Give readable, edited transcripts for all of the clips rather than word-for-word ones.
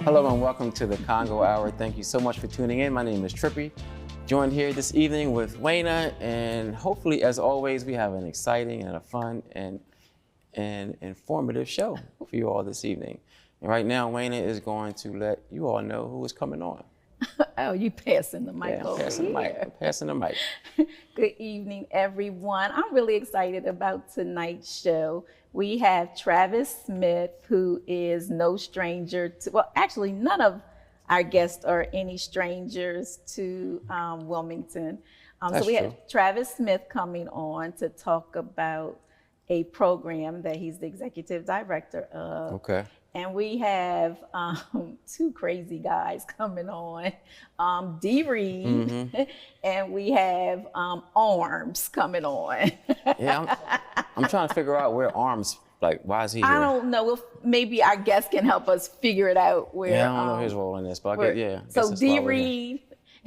Hello and welcome to the Congo Hour. Thank you so much for tuning in. My name is Trippi. Joined here this evening with Waynna, and hopefully, as always, we have an exciting and a fun and informative show for you all this evening. And right now, Waynna is going to let you all know who is coming on. Oh, you passing the mic over passing here. the mic. I'm passing the mic. Good evening, everyone. I'm really excited about tonight's show. We have Travis Smith, who is no stranger to, well, actually, none of our guests are any strangers to Wilmington. So we have Travis Smith coming on to talk about a program that he's the executive director of. Okay. And we have two crazy guys coming on, Derrick, and we have Arms coming on. Yeah, I'm trying to figure out where Arms, like, why is he here? I don't know if maybe our guest can help us figure it out. Where Yeah, I don't know his role in this, but I guess, So Derrick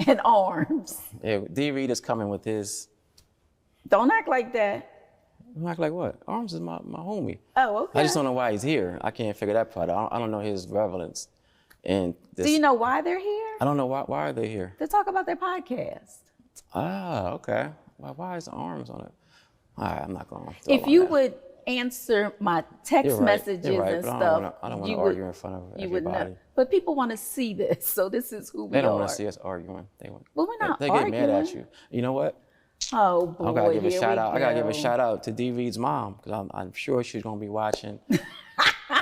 and Arms. Yeah, Derrick is coming with his. Don't act like that. Act like what? Arms is my homie. Oh, okay. I just don't know why he's here. I can't figure that part out. I don't know his relevance. And do you know why they're here? I don't know why are they here. To talk about their podcast. Ah, okay. Why is Arms on it? All right, I'm not going to. If you would answer my text messages and stuff, I don't want to argue in front of everybody. You would know. But people want to see this, so this is who we are. They don't want to see us arguing. Well, we're not They arguing. get mad at you. You know what? Oh boy, I gotta give a shout out. Go. I gotta give a shout out to Derrick's mom, because I'm sure she's gonna be watching.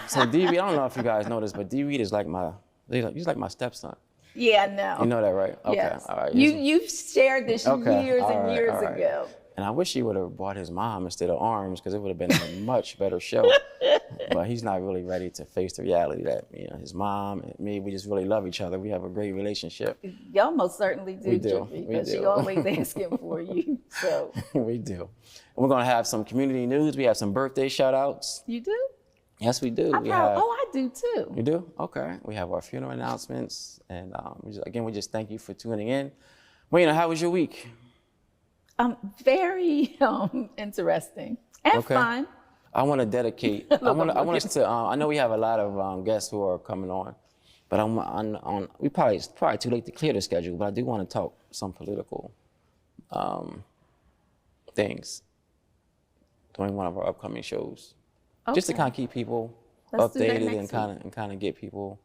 So Derrick, I don't know if you guys know this, but Derrick is like he's like my stepson. Yeah, I know. You know that, right? Okay. Yes. All right. You've shared this years and years ago. And I wish he would have brought his mom instead of Arms, because it would have been a much better show. But he's not really ready to face the reality that, you know, his mom and me, we just really love each other. We have a great relationship. Y'all most certainly do. We do. Because she always asking for you. So we do. And we're gonna have some community news. We have some birthday shout outs. You do? Yes, we do. I do too. You do? Okay. We have our funeral announcements, and we just thank you for tuning in. Waynna, how was your week? Very interesting and fun. I want to dedicate. I want us to. I know we have a lot of guests who are coming on, but it's probably too late to clear the schedule. But I do want to talk some political things during one of our upcoming shows, just to kind of keep people updated and kind of get people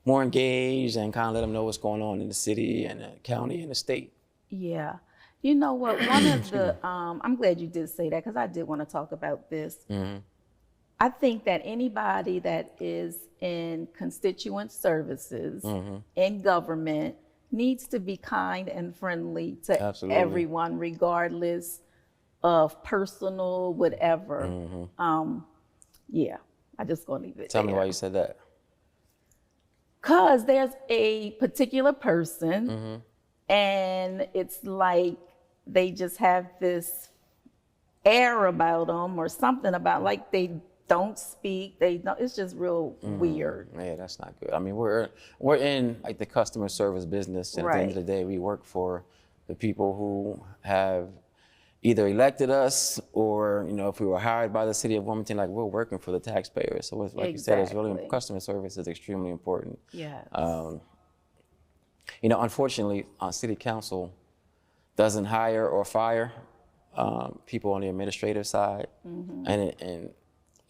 more engaged and kind of let them know what's going on in the city and the county and the state. Yeah. You know what, one of the, I'm glad you did say that, because I did want to talk about this. I think that anybody that is in constituent services in government needs to be kind and friendly to everyone, regardless of personal, whatever. Yeah, I just gonna leave it Tell there. me why you said that. Because there's a particular person and it's like they just have this air about them or something about, like, they don't speak, they don't, it's just real weird. Yeah, that's not good. I mean, we're in like the customer service business, and at the end of the day, we work for the people who have either elected us, or, you know, if we were hired by the city of Wilmington, like, we're working for the taxpayers. So it's, like you said, it's really, customer service is extremely important. Yes. You know, unfortunately, city council doesn't hire or fire people on the administrative side, and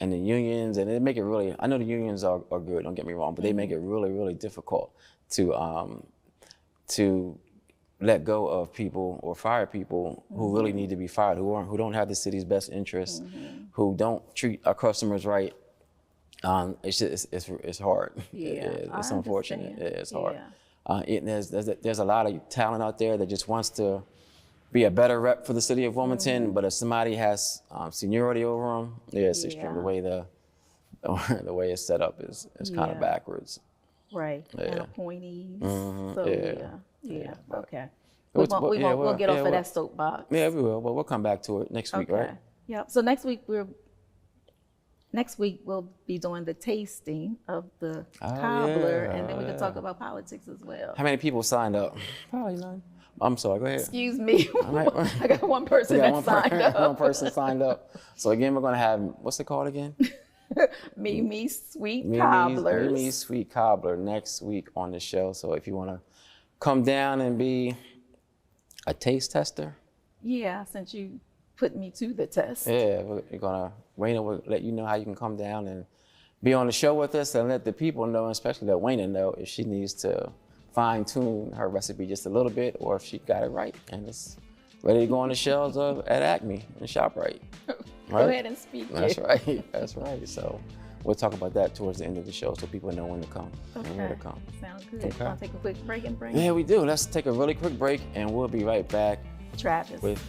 the unions, and they make it really, I know the unions are good, don't get me wrong, but they make it really, really difficult to let go of people or fire people who really need to be fired, who don't have the city's best interests, who don't treat our customers right. It's just, it's hard. It's unfortunate. It's hard. There's a lot of talent out there that just wants to be a better rep for the city of Wilmington, but if somebody has seniority over them, it's extreme. The way it's set up is kind of backwards. Right. And appointees. So okay. We'll get off of that soapbox. Yeah, we will. But we'll come back to it next week, right? Yep. So next week we'll be doing the tasting of the cobbler, and then we can talk about politics as well. How many people signed up? Probably none. I'm sorry, go ahead. Excuse me. I got one person that signed up. One person signed up. So again, we're gonna have, what's it called again? Mimi Sweet Cobblers. Mimi Sweet Cobbler next week on the show. So if you want to come down and be a taste tester. Yeah, since you put me to the test. Yeah, Waynna will let you know how you can come down and be on the show with us, and let the people know, especially let Waynna know if she needs to fine tune her recipe just a little bit, or if she got it right and it's ready to go on the shelves at Acme and ShopRite. Right? Go ahead and speak. That's right. That's right. So we'll talk about that towards the end of the show so people know when to come and where to come. Sounds good. Okay. Want to take a quick break and bring Yeah, we do. Let's take a really quick break and we'll be right back Travis with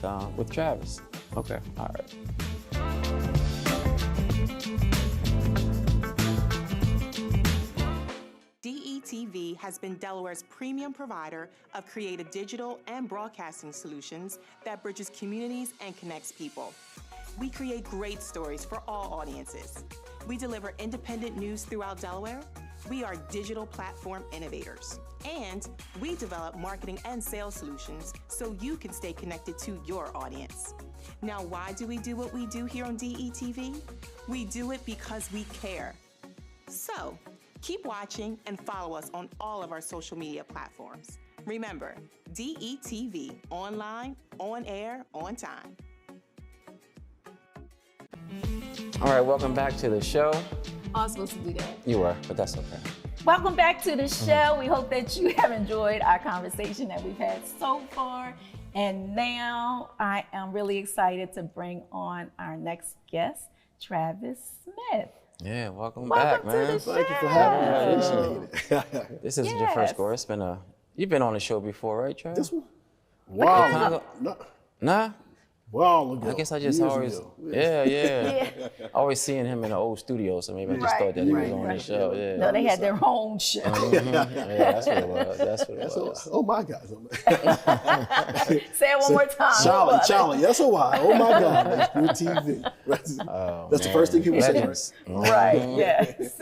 Travis. Okay. All right. DETV has been Delaware's premium provider of creative digital and broadcasting solutions that bridges communities and connects people. We create great stories for all audiences. We deliver independent news throughout Delaware. We are digital platform innovators. And we develop marketing and sales solutions so you can stay connected to your audience. Now, why do we do what we do here on DETV? We do it because we care. So, keep watching and follow us on all of our social media platforms. Remember, DETV, online, on air, on time. All right, welcome back to the show. I was supposed to do that. You were, but that's okay. Welcome back to the show. We hope that you have enjoyed our conversation that we've had so far. And now I am really excited to bring on our next guest, Travis Smith. Yeah, welcome back, to man. the show. Thank you for having me. Appreciate it. This isn't your first go. It's been you've been on the show before, right, Travis? This one? Wow. Nah? While ago. I guess I just Years always, ago. yeah. Always seeing him in the old studio, so maybe I just thought that he was on the show. Yeah. No, they had their own show. Yeah, that's what it was. That's what it was. Oh my God. Say it one more time. Charlie. That's a while. Oh my God. That's good TV. That's the first thing people say. Legends. Right, yes.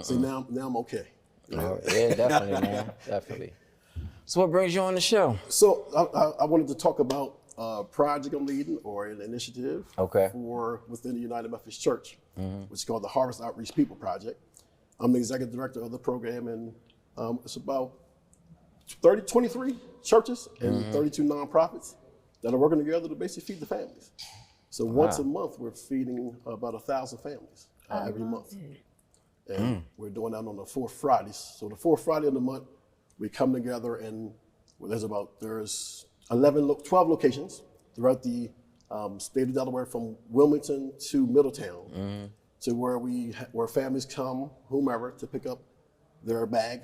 See, now I'm okay. Oh, yeah, definitely, man. Definitely. So what brings you on the show? So I wanted to talk about a project I'm leading, or an initiative for within the United Methodist Church, which is called the Harvest Outreach People Project. I'm the executive director of the program, and it's about 23 churches and 32 nonprofits that are working together to basically feed the families. So once a month, we're feeding about 1,000 families every month. And we're doing that on the fourth Fridays. So the fourth Friday of the month, we come together, and there's 12 locations throughout the state of Delaware, from Wilmington to Middletown, to where families come, whomever, to pick up their bag.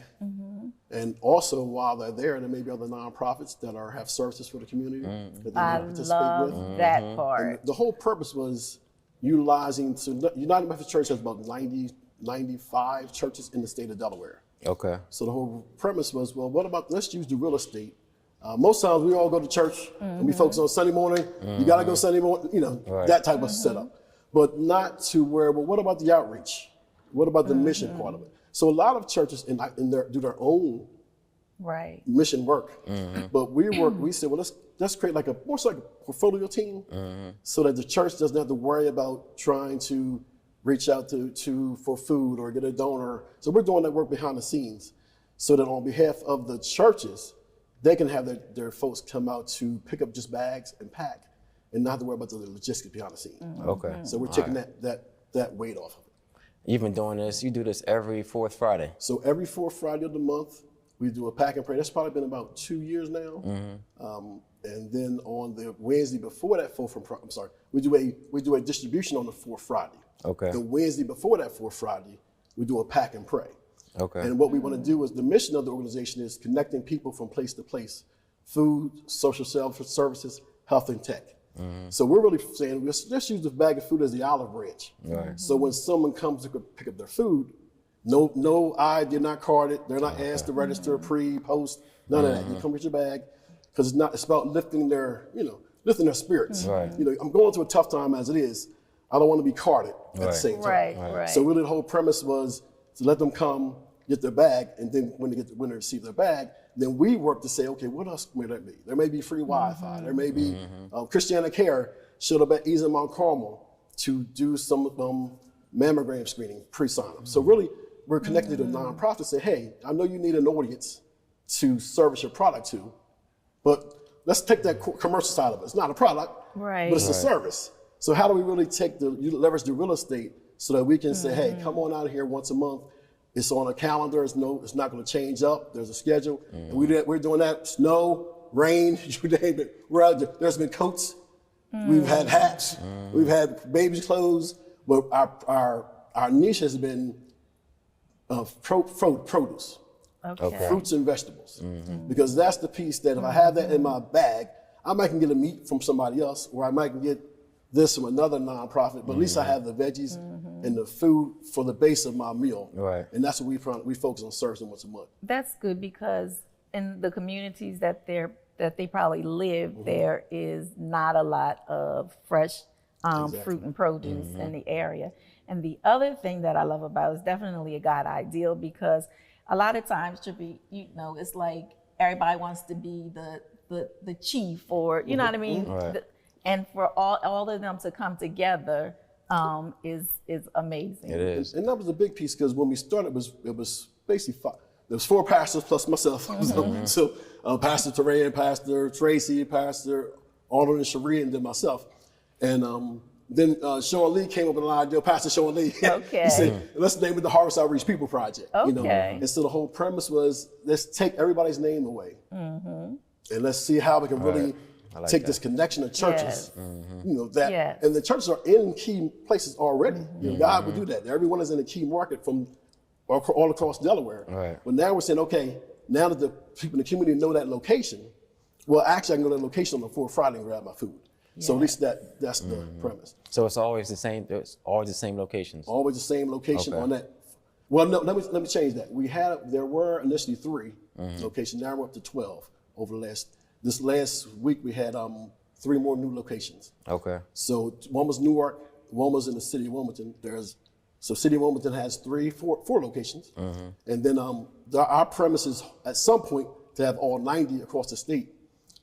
And also, while they're there may be other nonprofits that have services for the community that they can participate with. That part. And the whole purpose was utilizing, so United Methodist Church has about 95 churches in the state of Delaware. Okay. So the whole premise was, well, what about, let's use the real estate. Most times we all go to church and we focus on Sunday morning. You got to go Sunday morning, that type of setup. But not to where, well, what about the outreach? What about the mission part of it? So a lot of churches do their own mission work. But we said, well, let's create more like a portfolio team, so that the church doesn't have to worry about trying to reach out for food or get a donor. So we're doing that work behind the scenes, so that on behalf of the churches, they can have their folks come out to pick up just bags and pack, and not have to worry about the logistics behind the scenes. Okay. So we're taking that weight off of it. You've been doing this, you do this every fourth Friday. So every fourth Friday of the month, we do a pack and pray. That's probably been about 2 years now. And then on the Wednesday before that we do a distribution on the fourth Friday. Okay. The Wednesday before that fourth Friday, we do a pack and pray. Okay. And what we want to do is, the mission of the organization is connecting people from place to place: food, social services, health, and tech. So we're really saying, let's use the bag of food as the olive branch. Right. So when someone comes to pick up their food, they're not carded, they're not asked to register, post, none of that. You come with your bag, because it's about lifting their spirits. Right. I'm going through a tough time as it is. I don't want to be carded at the same time. Right. So really the whole premise was to let them come, get their bag, and then when they receive their bag, then we work to say, okay, what else may there be? There may be free Wi-Fi. There may be Christiana Care showed up at East Mount Carmel to do some mammogram screening, pre-sign-up. So really, we're connected to a nonprofit, say, hey, I know you need an audience to service your product to, but let's take that commercial side of it. It's not a product, but it's a service. So how do we really leverage the real estate so that we can say, hey, come on out here once a month. It's on a calendar. It's not going to change up. There's a schedule. And we're doing that. Snow, rain, you name it. We're out there. There's been coats. We've had hats. We've had babies' clothes. But our niche has been produce, fruits and vegetables, because that's the piece that if I have that in my bag, I might can get a meat from somebody else, or I might can get this from another nonprofit, but at least I have the veggies and the food for the base of my meal. Right. And that's what we focus on servicing once a month. That's good, because in the communities that they probably live, there is not a lot of fresh fruit and produce in the area. And the other thing that I love about it is definitely a God ideal, because a lot of times, Trippi, it's like everybody wants to be the chief, or you know what I mean? Right. And for all of them to come together is amazing. It is. And that was a big piece, because when we started, it was basically there was 4 pastors plus myself. So Pastor Terray, Pastor Tracy, Pastor Arnold and Cherie, and then myself. And then Sean Lee came up with an idea, Pastor Sean Lee. Okay. He said, let's name it the Harvest Outreach People Project. Okay. And so the whole premise was, let's take everybody's name away. And let's see how we can really take this connection of churches, and the churches are in key places already. God would do that. Everyone is in a key market from all across Delaware. Right. But now we're saying, okay, now that the people in the community know that location, well, actually I can go to that location on the 4th Friday and grab my food. Yeah. So at least that's the premise. So it's always the same. It's always the same locations. Always the same location on that. Well, no, let me change that. There were initially 3 locations. Now we're up to 12 over this last week. We had 3 more new locations. Okay. So one was Newark, one was in the city of Wilmington. So city of Wilmington has 4 locations, and then our premise is at some point to have all 90 across the state.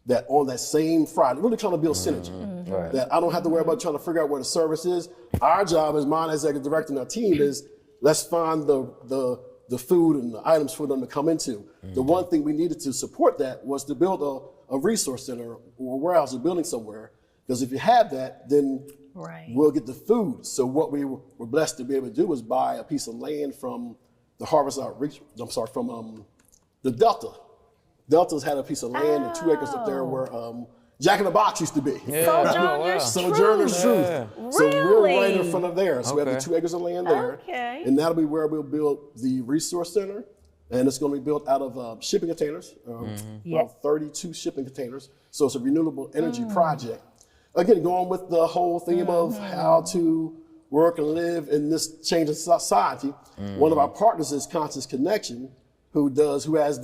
That on that same Friday, really trying to build synergy. Right. That I don't have to worry about trying to figure out where the service is. Our job as mine as executive director and our team is, let's find the food and the items for them to come into. The one thing we needed to support that was to build a resource center or a warehouse or building somewhere. Because if you have that, then we'll get the food. So what we were blessed to be able to do was buy a piece of land from the Harvest Outreach, from the Delta. Delta's had a piece of land and 2 acres up there where Jack in the Box used to be. Yeah. Sojourner's Truth. Really? So we're right in front of there. So we have the 2 acres of land there. Okay. And that'll be where we'll build the resource center. And it's going to be built out of shipping containers, about 32 shipping containers. So it's a renewable energy project. Again, going with the whole theme of how to work and live in this changing society. One of our partners is Conscious Connection, who has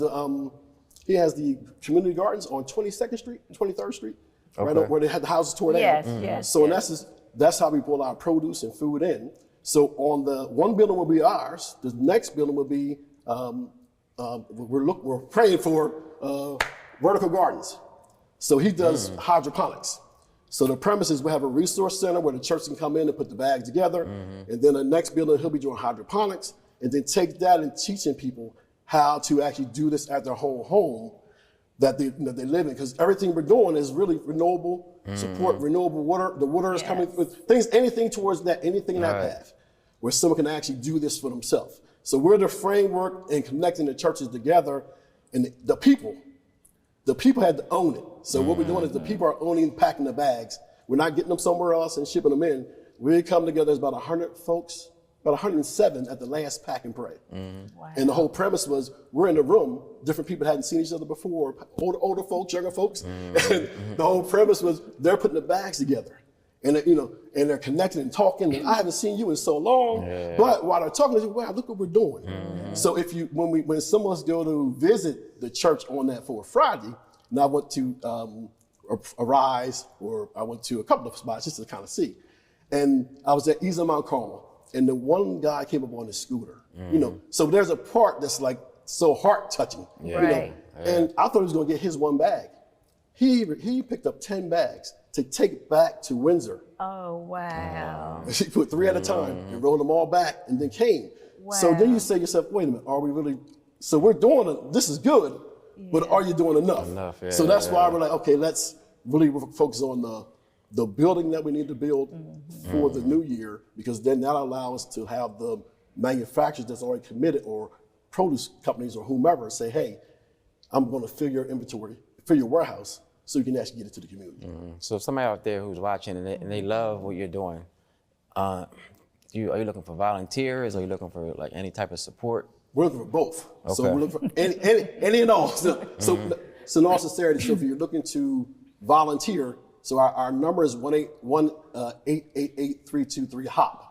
the community gardens on 22nd Street, 23rd Street, right up where they had the houses torn down. Yes. So that's how we pull our produce and food in. So on the one building will be ours. The next building will be we're praying for vertical gardens. So he does hydroponics. So the premise is we have a resource center where the church can come in and put the bags together, and then the next building he'll be doing hydroponics, and then take that and teaching people how to actually do this at their whole home that they live in, because everything we're doing is really renewable, support renewable water. The water is coming with things, anything towards that, anything in that path, where someone can actually do this for themselves. So we're the framework in connecting the churches together, and the people had to own it. So what we're doing is the people are owning, packing the bags. We're not getting them somewhere else and shipping them in. We come together as about 100 folks, about 107 at the last pack and pray. Wow. And the whole premise was, we're in the room, different people hadn't seen each other before, older folks, younger folks. And the whole premise was they're putting the bags together. And and they're connecting and talking, and I haven't seen you in so long. But while they're talking, they say, wow, look what we're doing. So when some of us go to visit the church on that 4th Friday, and I went to Arise, or I went to a couple of spots just to kind of see. And I was at East of Mount Carmel, and the one guy came up on his scooter. So there's a part that's like so heart touching. And I thought he was gonna get his one bag. He picked up 10 bags. to take back to Windsor. Oh, wow. She put 3 at a time and rolled them all back and then came. Wow. So then you say to yourself, wait a minute, are we really, so we're doing it, this is good, but are you doing enough? Yeah, so that's why we're like, okay, let's really focus on the building that we need to build for the new year, because then that allows us to have the manufacturers that's already committed or produce companies or whomever say, hey, I'm going to fill your inventory, fill your warehouse, so you can actually get it to the community. So if somebody out there who's watching and they love what you're doing, are you looking for volunteers? Are you looking for like any type of support? We're looking for both. Okay. So we're looking for any and all. So in all sincerity, so if you're looking to volunteer, so our number is 1-888-323-HOP.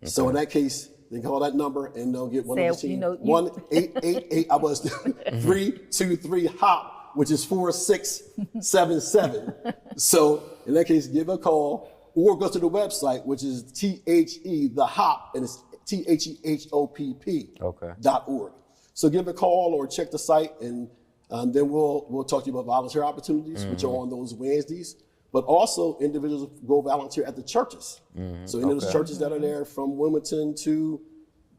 So in that case, they call that number and they'll get one of the team. 1-888-323-HOP, which is 4677. So in that case, give a call or go to the website, which is the HOP, and it's THEHOPP.org. So give a call or check the site, and then we'll talk to you about volunteer opportunities, which are on those Wednesdays. But also individuals go volunteer at the churches. So in those churches that are there from Wilmington to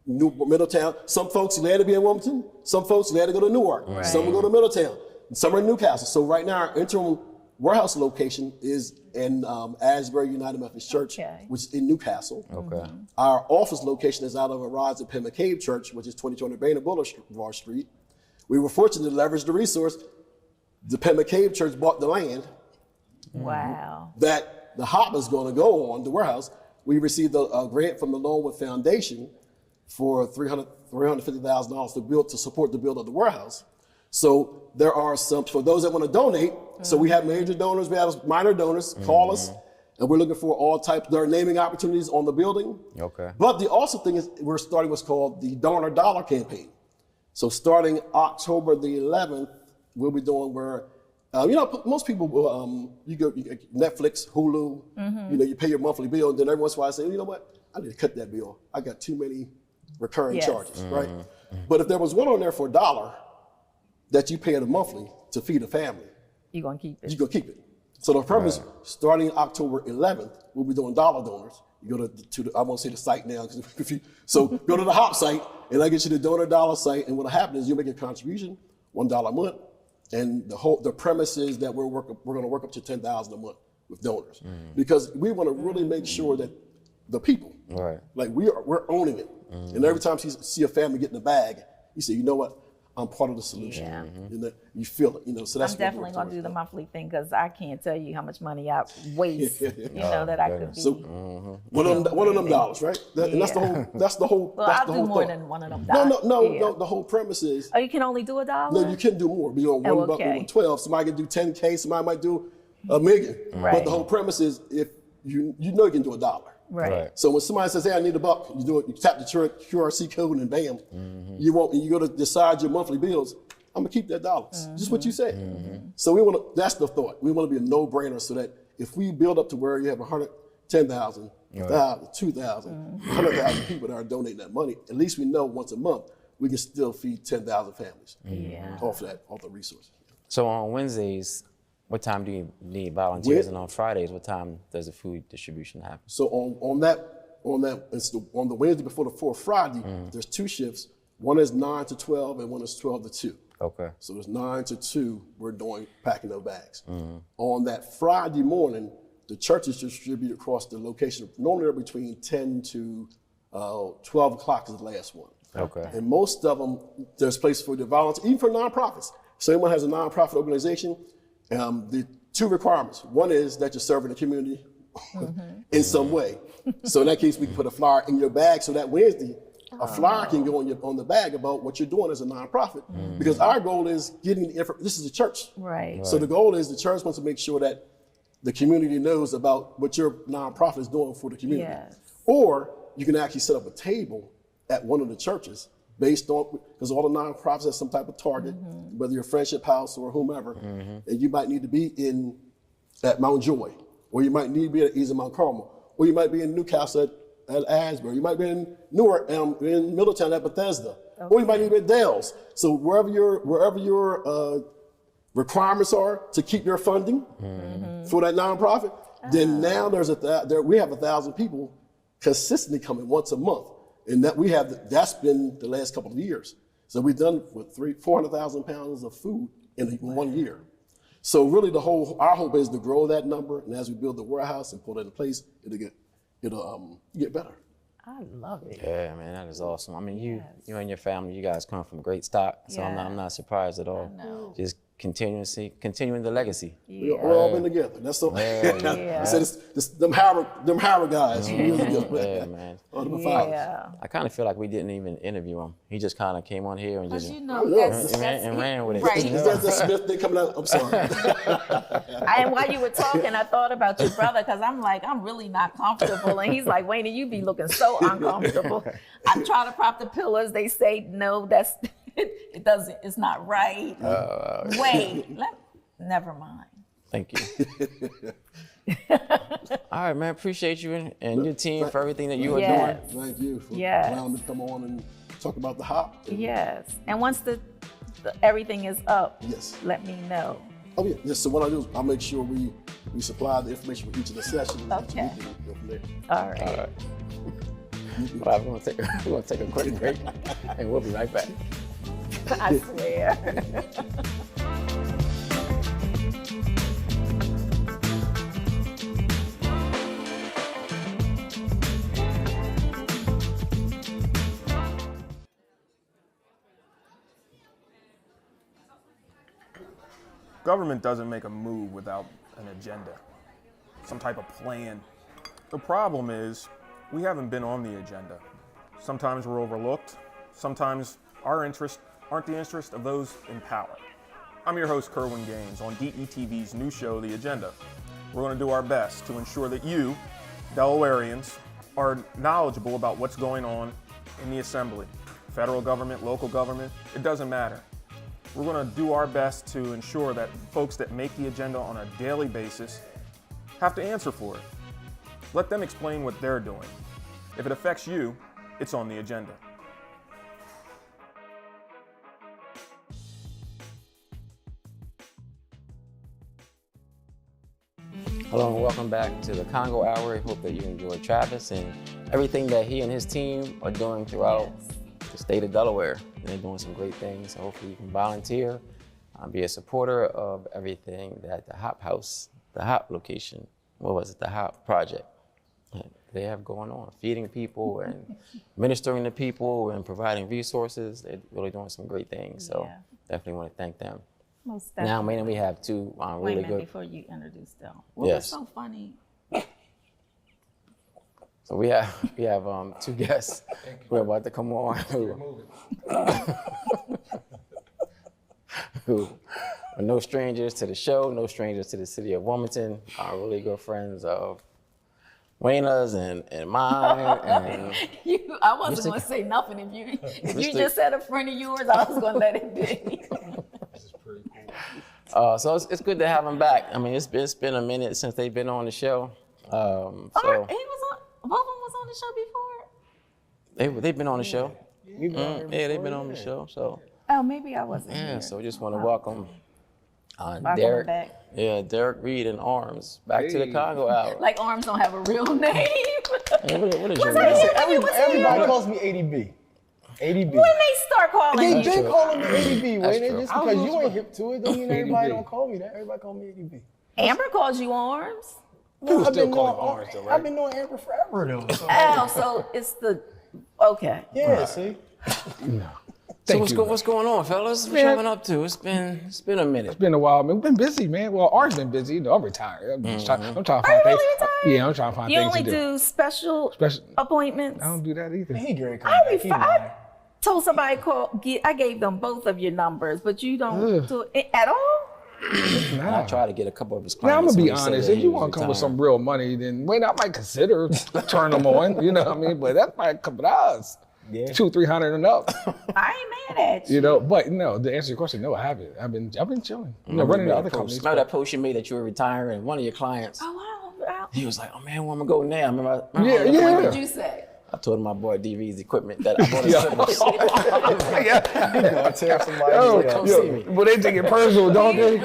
Middletown. Some folks glad to be in Wilmington. Some folks glad to go to Newark. Right. Some will go to Middletown. And some are in Newcastle. So right now our interim warehouse location is in Asbury United Methodist Church, which is in Newcastle. Okay. Our office location is out of Arise at Penn McCabe Church, which is 2200 Bain Boulevard Street. We were fortunate to leverage the resource. The Penn McCabe Church bought the land. Wow. That the HOP is going to go on, the warehouse. We received a grant from the Loanwood Foundation for $350,000 to support the build of the warehouse. So there are some, for those that want to donate, so we have major donors, we have minor donors, call us, and we're looking for all types, there are naming opportunities on the building. Okay. But the also thing is, we're starting what's called the Donor Dollar campaign. So starting October the 11th, we'll be doing where, most people will, you get Netflix, Hulu, you pay your monthly bill, and then every once in a while I say, you know what, I need to cut that bill. I got too many recurring charges, right? But if there was one on there for $1 that you pay it monthly to feed a family, you're going to keep it. you're going to keep it. So the purpose, starting October 11th, we'll be doing dollar donors. You go to the I won't say the site now, so go to the HOP site, and I get you the donor dollar site, and what'll happen is you'll make a contribution, $1 a month, and the premise is that we're going to work up to $10,000 a month with donors, because we want to really make sure that the people, like we're owning it, and every time you see a family getting a bag, you say, you know what, I'm part of the solution. You feel it, so that's. I'm definitely going to do the monthly thing, because I can't tell you how much money I waste, that I could be. So one of them dollars, right? And that's the whole. Well, I'll do more than one of them dollars. No. The whole premise is. Oh, you can only do $1? No, you can do more. Be on $1.12. Somebody can do 10K. Somebody might do $1 million. Right. But the whole premise is, if you can do $1. Right. So when somebody says, hey, I need $1, you do it, you tap the QRC code and bam, you go to decide your monthly bills, I'm gonna keep that $1. Just what you said. So that's the thought. We want to be a no-brainer, so that if we build up to where you have 110,000, 1,000, 2,000, 100,000 people that are donating that money, at least we know once a month we can still feed 10,000 families off the resources. So on Wednesdays, what time do you need volunteers? And on Fridays, what time does the food distribution happen? So on the Wednesday before the fourth Friday, there's 2 shifts. One is 9 to 12 and one is 12 to 2. Okay. So it's 9 to 2, we're doing packing of bags. On that Friday morning, the churches distribute across the location. Normally they're between 10 to 12 o'clock is the last one. Okay. And most of them, there's places for the volunteers, even for nonprofits. So anyone has a nonprofit organization, the 2 requirements. One is that you're serving the community in some way. So in that case, we can put a flyer in your bag, so that Wednesday, a flyer can go on the bag about what you're doing as a nonprofit. Because our goal is getting the information. This is a church. Right. So the goal is the church wants to make sure that the community knows about what your nonprofit is doing for the community. Yes. Or you can actually set up a table at one of the churches based on, because all the nonprofits have some type of target, whether you're Friendship House or whomever, and you might need to be at Mount Joy, or you might need to be at East of Mount Carmel, or you might be in Newcastle at Asbury, you might be in Newark, in Middletown at Bethesda, or you might need to be at Dales. So wherever your requirements are to keep your funding for that nonprofit, then now we have 1,000 people consistently coming once a month. And that's been the last couple of years. So we've done with 400,000 pounds of food in 1 year. So really our hope is to grow that number, and as we build the warehouse and put it in place, it'll get better. I love it. Yeah, man, that is awesome. I mean, you and your family, you guys come from great stock, so I'm not surprised at all. Just continuing the legacy. We've all been together. That's so. I said it's them Howard guys. Yeah, man. Yeah. I kind of feel like we didn't even interview him. He just kind of came on here and just and ran with it. Right. Is that the Smith thing coming out? I'm sorry. And while you were talking, I thought about your brother, because I'm like, I'm really not comfortable. And he's like, Waynna, you be looking so uncomfortable. I try to prop the pillows. They say, no, it's not right. Wait, never mind. Thank you. All right, man. Appreciate you and your team for everything that you are doing. Thank you for allowing me to come on and talk about the hop. Yes. And once everything is up, let me know. Oh, yeah. Yes. So what I do is I'll make sure we supply the information for each of the sessions. Okay. Go from there. All right. Well, we're going to take a quick break, and we'll be right back. I swear. Government doesn't make a move without an agenda, some type of plan. The problem is we haven't been on the agenda. Sometimes we're overlooked. Sometimes our interests aren't the interest of those in power. I'm your host, Kerwin Gaines, on DETV's new show, The Agenda. We're going to do our best to ensure that you, Delawareans, are knowledgeable about what's going on in the Assembly. Federal government, local government, it doesn't matter. We're going to do our best to ensure that folks that make the agenda on a daily basis have to answer for it. Let them explain what they're doing. If it affects you, it's on the agenda. Hello and welcome back to the Congo Hour. I hope that you enjoyed Travis and everything that he and his team are doing throughout the state of Delaware. They're doing some great things. So hopefully you can volunteer, be a supporter of everything that the Hop House, the Hop location, the Hop Project, they have going on, feeding people and ministering to people and providing resources. They're really doing some great things. So definitely want to thank them. Most definitely. Now, Waynna, we have two really good. Before you introduce them, what's so funny? So we have two guests who are about to come on who are no strangers to the show, no strangers to the city of Wilmington, are really good friends of Waynna's and mine. And I wasn't going to say nothing if you just said a friend of yours. I was going to let it be. So it's good to have them back. I mean, it's been a minute since they've been on the show. Both of them was on the show before? They've been on the show. They've been on the show. So. Oh, maybe I wasn't. Yeah, so just want to welcome Derrick. Back. Yeah, Derrick Reed and Arms back to the Congo Hour. Like Arms don't have a real name. What is your name? Everybody calls me ADB. ADB. When they start calling They've you? been calling me ADB, Waynna. Just because you ain't hip to it, don't mean everybody don't call me that. Everybody call me ADB. Amber calls you Arms. No, I've been knowing Amber forever though. So it's okay. Yeah, right. See. So what's going on, fellas? What y'all been up to? It's been a minute. It's been a while, man. We've been busy, man. Well, Art's been busy. You know, I'm retired. I'm trying to find things. Really retired? Yeah, I'm trying to find you things to do. You only do special appointments? I don't do that either. He Gary I told somebody I gave them both of your numbers, but you don't do it at all? I try to get a couple of his Now, I'm clients. going to be honest. If you want to come with some real money, then I might consider turn them on. You know what I mean? But that's like a couple of hours. Yeah. $200-300 and up. I ain't mad at you. You know, but no, to answer your question, no, I haven't. I've been chilling. You know, running the other companies. Remember that post you made that you were retiring, and one of your clients, wow. he was like, "Oh man, where am I going now?" Remember What did you say? I told him I bought DV's equipment that I bought a Tear somebody. Come see me. But they take it personal, don't they?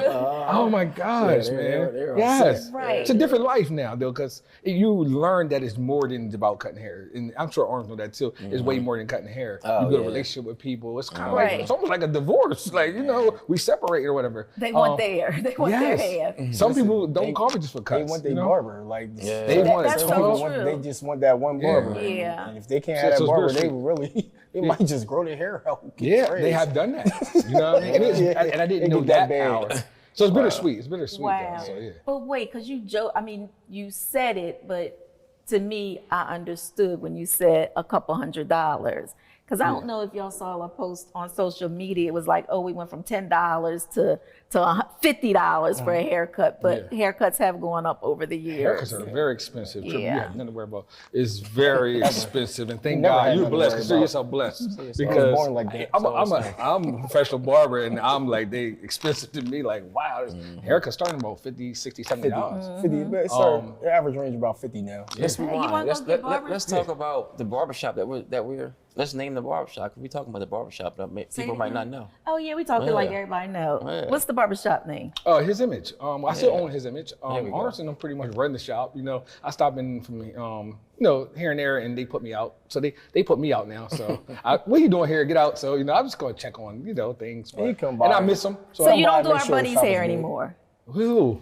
Oh my gosh, man. They're Yes. Right. It's a different life now, though, because you learn that it's more than about cutting hair. And I'm sure Arms know that too. It's way more than cutting hair. You build a relationship with people. It's kind of like, it's almost like a divorce. Like, you know, we separate or whatever. They want their hair. Some people don't call me just for cuts. They want their barber. Like, they want That's it. so people true. they just want that one barber. Yeah. And if they can't have So that barber, it's they bittersweet. they might just grow their hair out. Yeah, they have done that. You know what I mean? And I didn't know that power. So it's bittersweet. It's bittersweet. Wow. Though, so yeah. But wait, because you said it, but to me, I understood when you said a couple $100s. Because I don't know if y'all saw a post on social media. It was like, we went from $10 to $50 for a haircut. But haircuts have gone up over the years. Haircuts are very expensive. You Yeah. have nothing to worry about. It's very expensive, and thank God you're blessed. Consider yourself blessed because born like that, I'm a professional barber, and I'm like they expensive to me. Like wow, haircuts starting about $50, $60, $70. 50, but sir, the average range about 50 now. Let's you rewind. wanna go get barbers? Let's talk about the barbershop that we're. Let's name the barbershop, because we're talking about the barbershop that people might not know. Oh yeah, we talking like everybody know. Yeah. What's the barbershop name? His Image. I still own His Image. Arms and I'm pretty much run the shop. You know, I stopped in from here and there, and they put me out. So they put me out now. So what are you doing here? Get out. So I'm just gonna check on things. But, He come by. and I miss them. So you don't do make our sure the buddy's shop is hair good. anymore. Who?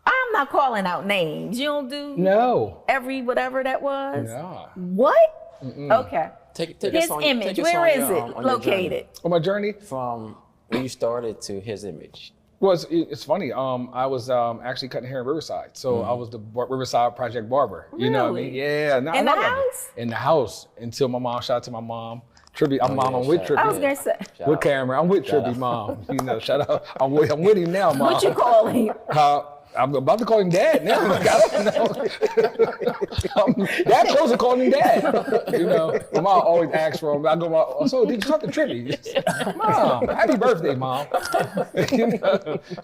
I'm not calling out names. You don't do No. every whatever that was. Nah. What? Okay. Take His us on, Image. take us Where on is your, it on your located? journey. On my journey. From when you started to His Image. Well, it's funny. I was actually cutting hair in Riverside, so I was the Riverside Project Barber. You know what I mean? Really? Yeah. No, In I the love it. house? In the house until my mom. Shout out to my mom. Trippi, I'm with Trippi. I was gonna say, With camera, I'm with Trippi, mom. Shout out. I'm with him now, mom. what you call him? I'm about to call him Dad now. Like, I don't know. That close to calling him Dad. My mom always asks for him. I go, so did you talk to Trippi? Mom, happy birthday, Mom.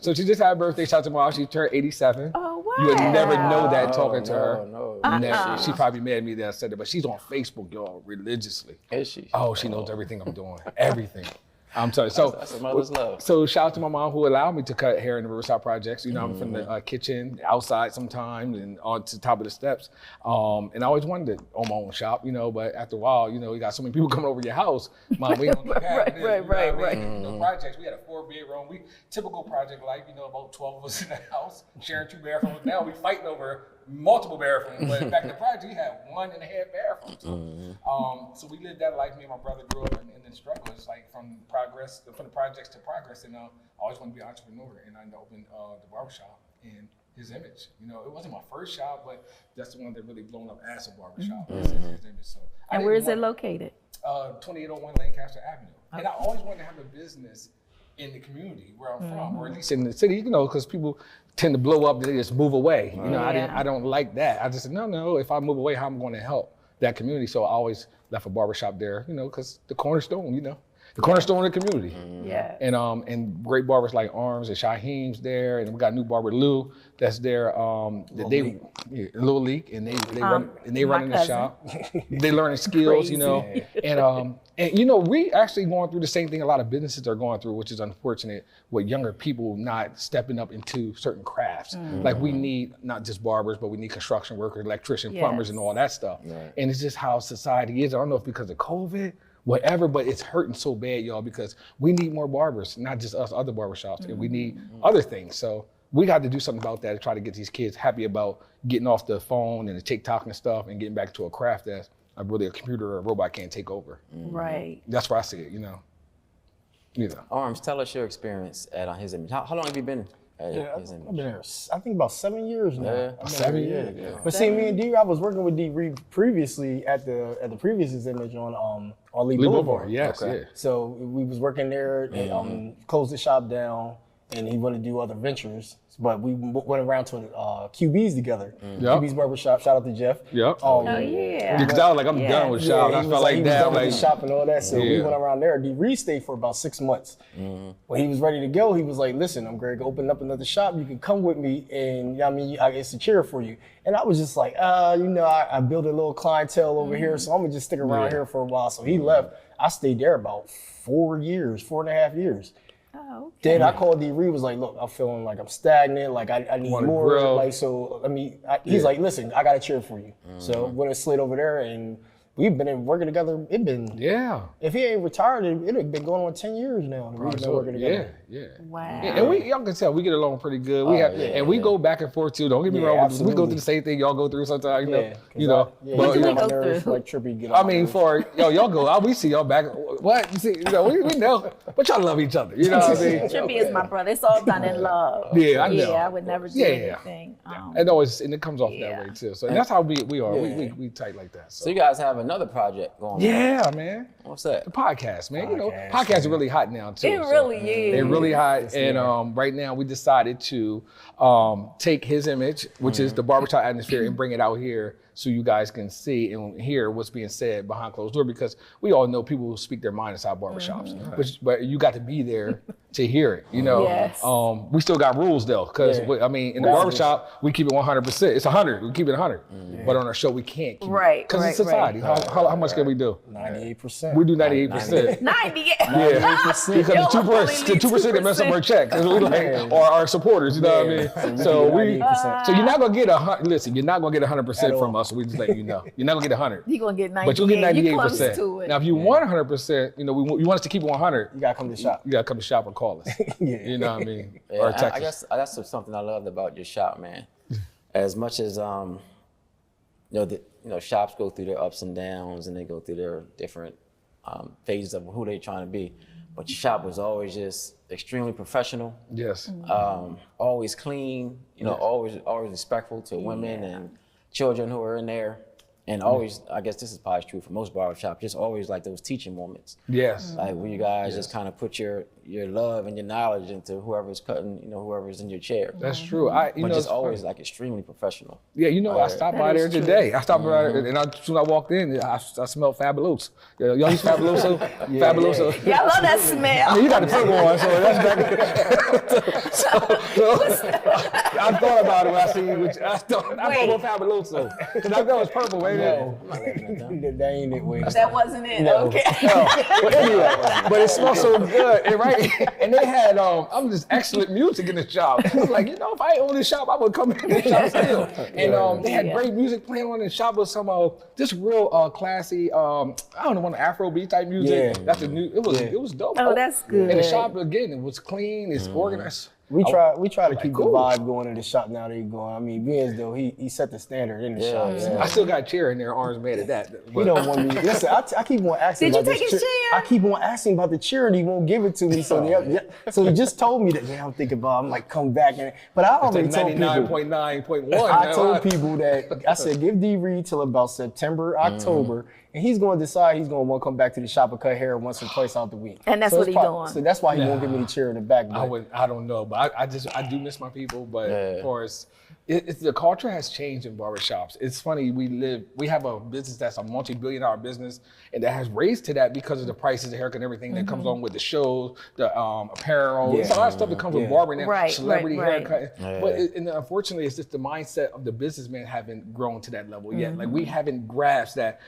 So she just had a birthday. Shout out to Mom. She turned 87. Oh wow. You would never know that talking to her. No. Never. She probably mad at me that I said it, but she's on Facebook, y'all, religiously. Is she? Oh, she knows everything I'm doing. Everything. I'm sorry. So That's a mother's love. So shout out to my mom who allowed me to cut hair in the Riverside Projects. I'm from the kitchen, outside sometimes, and on to the top of the steps. And I always wanted to own my own shop, but after a while, you got so many people coming over your house. Mom, we don't Right. No projects. We had a 4-bedroom. Typical project life, about 12 of us in the house, sharing 2 bathrooms. Now we fighting over multiple bathrooms, but back in the project, we had 1.5 bathrooms. So we lived that life. Me and my brother grew up in the struggle. It's like from the projects to progress, and I always wanted to be an entrepreneur, and I opened the barbershop in His Image. It wasn't my first shop, but that's the one that really blown up as a barbershop. His Image. So And where is it located? 2801 Lancaster Avenue. And I always wanted to have a business in the community where I'm from, or at least in the city, because people tend to blow up, they just move away. I don't like that. I just said, no, if I move away, how am I going to help that community? So I always left a barbershop there, because the cornerstone, the cornerstone of the community. Yeah. And great barbers like Arms and Shaheem's there, and we got a new barber Lou that's there. Lil Leak, and they running the shop. They learning skills, and we actually going through the same thing a lot of businesses are going through, which is unfortunate with younger people not stepping up into certain crafts. Like we need not just barbers, but we need construction workers, electricians, plumbers, and all that stuff. Right. And it's just how society is. I don't know if because of COVID, whatever, but it's hurting so bad, y'all, because we need more barbers, not just us, other barbershops, and we need other things. So we got to do something about that to try to get these kids happy about getting off the phone and the TikTok and stuff and getting back to a craft that's really a computer or a robot can't take over. Right. That's where I see it, Arms, tell us your experience at His Image. How long have you been at His Image? I've been there, I think about 7 years now. Yeah. 7 years. Yeah. But see, me and D, I was working with D previously at the previous His Image on Lee Boulevard. Yes, Okay. yeah. So we was working there and closed the shop down. and he wanted to do other ventures. But we went around to QB's together. QB's Barbershop. Shout out to Jeff. Oh yeah. Because I was like, I'm done with shop. I felt like that. Done with the shop and all that. So we went around there. D. Reed stayed for about 6 months. When he was ready to go, he was like, listen, I'm going to open up another shop. You can come with me, and it's a cheer for you. And I was just like, I built a little clientele over here, so I'm gonna just stick around here for a while. So he left. I stayed there about 4.5 years. Oh, okay. Then I called D. Reed, was like, look, I'm feeling like I'm stagnant, like I need more. Grow. Like, so, he's like, listen, I got a chair for you. So went and slid over there, and we've been working together. If he ain't retired, it'd have been going on 10 years now. We've been working together. Wow. And y'all can tell we get along pretty good. We go back and forth too. Don't get me wrong. We go through the same thing y'all go through sometimes. You know. What do we go through? Like Trippi get I mean, y'all go out. We see y'all back. What? You see, we know, but y'all love each other. You know what I mean? Trippi is my brother. It's all done in love. Yeah, I know. Yeah, I would never do anything. And it comes off that way too. So and that's how we are. We tight like that. So you guys have another project going on. Yeah, man. What's that? The podcast, man. Podcasts are really hot now too. It really is. They're really hot, and right now we decided to take his image, which is the barbershop atmosphere, and bring it out here so you guys can see and hear what's being said behind closed door, because we all know people will speak their mind inside barbershops, but you got to be there to hear it, you know. Yes. We still got rules though, because in the barbershop, we keep it 100%. It's 100, we keep it 100. But on our show, we can't keep it. Because it's society. How much can we do? 98%. We do 98%. 98. Yeah, because the 2% that mess up our check, or our supporters, you know what I mean? So you're not gonna get you're not gonna get 100% from us. So we just let you know, you're not gonna get 100. You're gonna get 98. But you'll get 98%. Close to it. Now, if you want 100%, you want us to keep it 100. You gotta come to the shop. You gotta come to the shop or call us. You know what I mean? Yeah, or text I guess that's something I loved about your shop, man. As much as shops go through their ups and downs, and they go through their different phases of who they're trying to be, but your shop was always just extremely professional. Yes. Always clean. Always respectful to women and children who are in there. And always, I guess this is probably true for most barbershops, just always like those teaching moments. Yes. Like where you guys just kind of put your love and your knowledge into whoever's cutting, whoever's in your chair. That's true. But just always like extremely professional. Yeah, I stopped by there today. I stopped by there, and as soon as I walked in, I smelled Fabuloso. Y'all use Fabuloso? Fabuloso. Yeah, I love that smell. I mean, you got the purple one, so that's back. I thought about it when I seen you. I thought about Fabuloso. Because I thought it was purple, ain't it? That ain't it, Waynna. That wasn't it. No. Okay. But anyway, but it smells so good, and and they had just excellent music in the shop. I was like, if I owned this shop, I would come in the shop still. And they had great music playing on in the shop with some just real classy, I don't know, one Afrobeat type music. Yeah. That's it was dope. Oh, that's good. And the shop again, it was clean, it's organized. We try to keep the vibe going in the shop now that he's going. I mean, being as though he set the standard in the shop. I still got a chair in there, arms made at that. He don't want me. Listen, I keep on asking. Did you about take this his chair? I keep on asking about the chair, and he won't give it to me. So he just told me that. Yeah, I'm thinking about. I'm like, come back, but I already told people. 99.9.1. I told people that I said give D. Reed till about September, October. And he's going to decide he's going to want to come back to the shop and cut hair once or twice out the week. And that's what he's doing. So that's why he won't give me the chair in the back. I don't know, but I do miss my people. But of course, the culture has changed in barbershops. It's funny, we have a business that's a multi-billion-dollar business, and that has raised to that because of the prices, the haircut, and everything that comes on with the shows, the apparel. It's a lot of stuff that comes with barbering and celebrity haircut. But unfortunately, it's just the mindset of the businessman haven't grown to that level yet. Like we haven't grasped that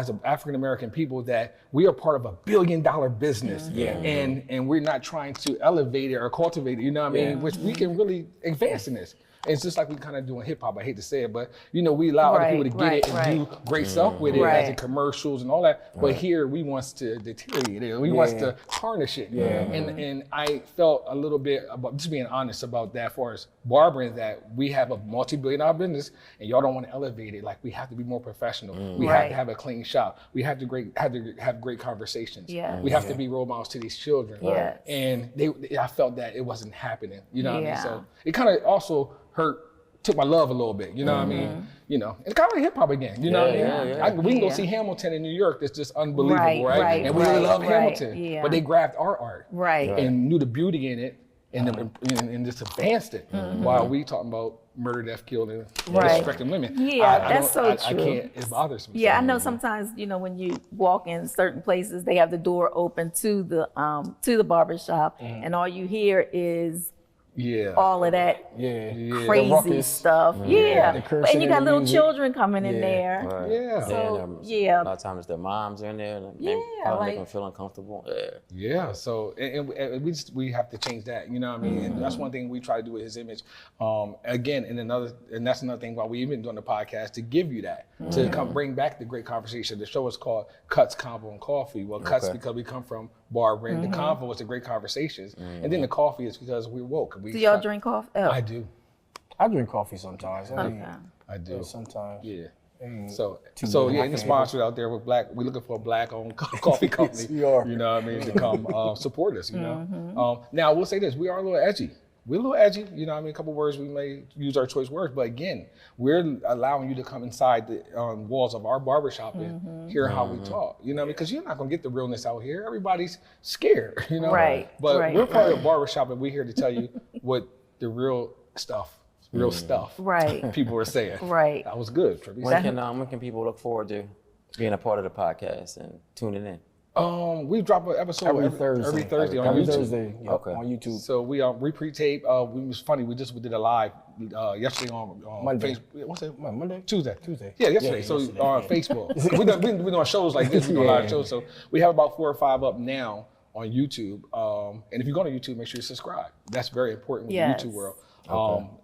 as African American people, that we are part of $1 billion business, and we're not trying to elevate it or cultivate it. You know what I mean? Which we can really advance in this. It's just like we kind of doing hip hop. I hate to say it, but we allow other people to get it and do great stuff with it, as in commercials and all that. But here we want to deteriorate it. We want to tarnish it. And I felt a little bit about just being honest about that, for us barbering, that we have a multi-billion-dollar business and y'all don't want to elevate it. Like we have to be more professional. We have to have a clean shop. We have to have great conversations. We have to be role models to these children. And I felt that it wasn't happening. You know what I mean? So it kind of also took my love a little bit, you know what I mean? And it's kind of like hip hop again, you know what I mean? We can go see Hamilton in New York, that's just unbelievable, right? And we really love Hamilton, but they grabbed our art and knew the beauty in it and just advanced it while we talking about murder, death, killed, and disrespecting women. Yeah, that's so true. I can't. It bothers me. Yeah, I know sometimes, when you walk in certain places, they have the door open to the barbershop, and all you hear is all of that crazy stuff. And you got little children coming in there. Right. Yeah. So, a lot of times their moms are in there. Probably make them feel uncomfortable. Yeah. So and we have to change that. You know what I mean? And that's one thing we try to do with his image. Again, and that's another thing why we even doing the podcast, to give you that, to come bring back the great conversation. The show is called Cuts, Convo, and Coffee. Well, Cuts because we come from barbering. The convo is the great conversations, and then the coffee is because we're woke. Do y'all drink coffee? Oh. I do. I drink coffee sometimes. I do. Sometimes. Yeah. So any sponsors out there with black, we're looking for a black-owned coffee company. We are. You know what I mean? To come support us. You know. Now we'll say this: we are a little edgy. We're a little edgy. You know what I mean? A couple words we may use our choice words, but again, we're allowing you to come inside the walls of our barbershop and hear how we talk. You know, because you're not gonna get the realness out here. Everybody's scared. You know. Right. But we're part of the barbershop, and we're here to tell you what the real stuff. Right. People were saying. Right. That was good, Trippi. When can people look forward to being a part of the podcast and tuning in? We drop an episode every Thursday on YouTube. On YouTube. So we pre-tape. It was funny. We did a live yesterday on Monday. Facebook. What's it? Monday? Tuesday. Yeah, yesterday. Yeah, so yesterday. On Facebook, we're doing shows like this. We do live shows. So we have about 4 or 5 up now on YouTube. And if you go to YouTube, make sure you subscribe. That's very important with the YouTube world.